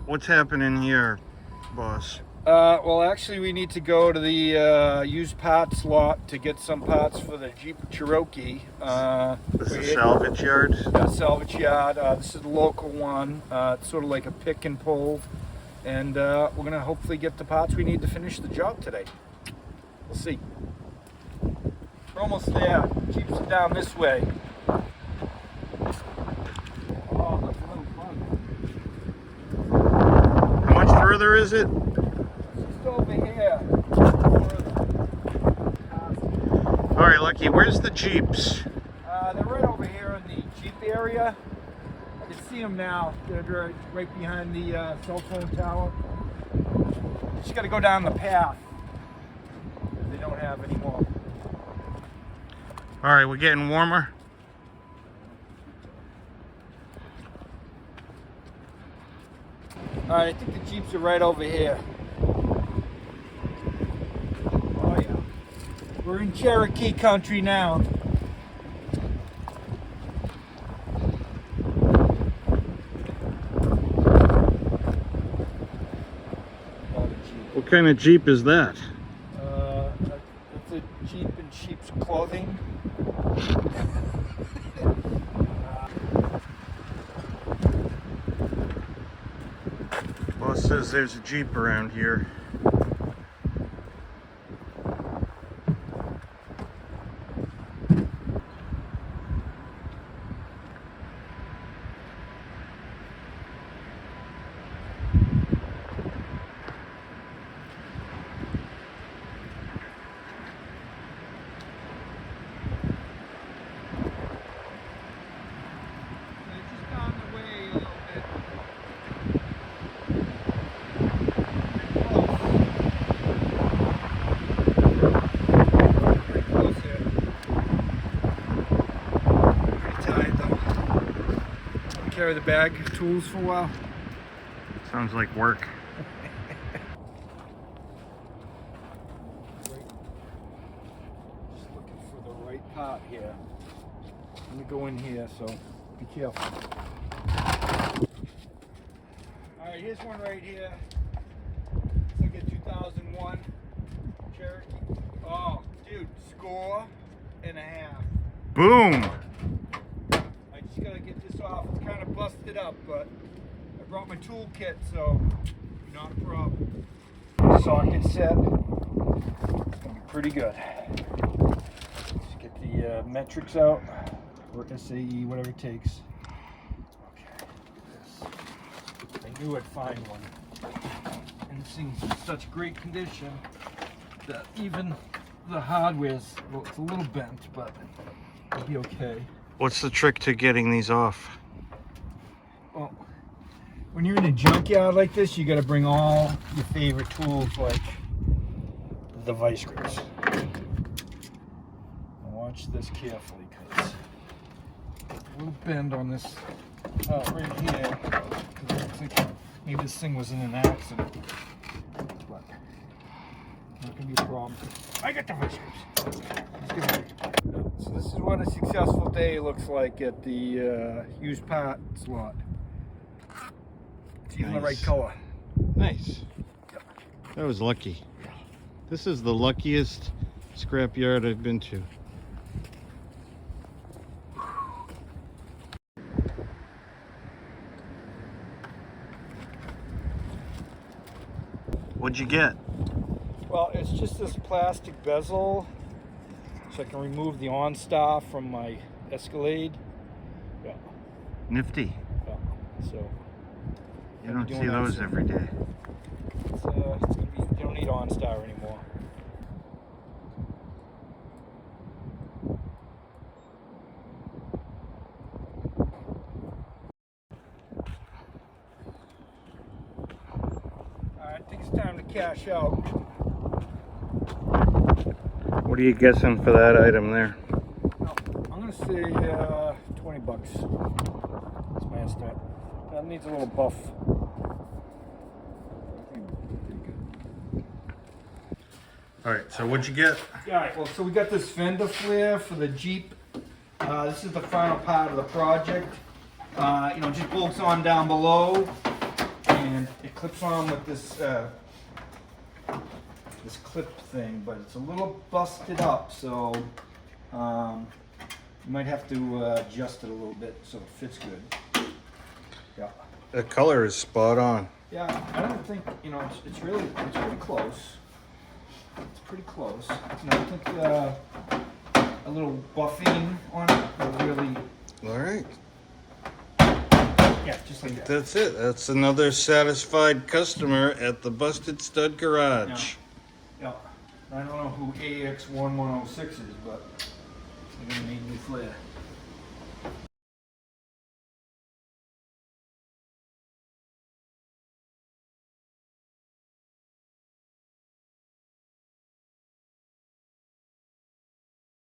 What's happening here, boss? Well, actually, we need to go to the used parts lot to get some parts for the Jeep Cherokee. This is a salvage yard? Salvage yard. This is the local one. It's sort of like a pick and pull. And we're going to hopefully get the parts we need to finish the job today. We'll see. We're almost there. Jeeps are down this way. Oh, that's a little fun. How much further is it? Just over here. All right, Lucky, where's the Jeeps? They're right over here in the Jeep area. I can see them now. They're right behind the cell phone tower. Just got to go down the path. They don't have any more. All right, we're getting warmer. All right, I think the Jeeps are right over here. Oh yeah. We're in Cherokee country now. What kind of Jeep is that? It's a Jeep in sheep's clothing. Boss says there's a Jeep around here. Carry the bag of tools for a while. Sounds like work. Just looking for the right part here. Let me go in here, so be careful. All right, here's one right here. It's like a 2001 Cherokee. Oh, dude, score and a half. Boom! I just gotta get this off. It's kind of busted up, but I brought my toolkit, so not a problem. Socket set. It's gonna be pretty good. Just get the metrics out, or SAE, whatever it takes. Okay, look at this. I knew I'd find one. And this thing's in such great condition that even the hardware's, well, it's a little bent, but it'll be okay. What's the trick to getting these off? Well, when you're in a junkyard like this, you got to bring all your favorite tools, like the vice grips. Now watch this carefully, because a little bend on this right here. Because I think maybe this thing was in an accident, but not gonna be a problem. I got the vice grips. So this is what a successful day looks like at the used parts lot. It's even the right color. Nice. That was lucky. This is the luckiest scrap yard I've been to. What'd you get? Well, it's just this plastic bezel, so I can remove the OnStar from my Escalade. Yeah. Nifty. Yeah. So You don't see those every day. it's gonna be, you don't need OnStar anymore. Alright, I think it's time to cash out. What are you guessing for that item there? No, I'm gonna say $20. That's my estimate. That needs a little buff. All right, so what'd you get? Alright, well, so we got this fender flare for the Jeep. This is the final part of the project. Just bolts on down below. clips on with this this clip thing, but it's a little busted up, so you might have to adjust it a little bit so it fits good. Yeah. The color is spot on. Yeah, I don't think, you know, it's pretty close. It's pretty close. You know, I think a little buffing on it will really, All right. yeah, just like that. That's it. That's another satisfied customer at the Busted Stud Garage. Yeah. I don't know who AX1106 is, but they're gonna make me flare.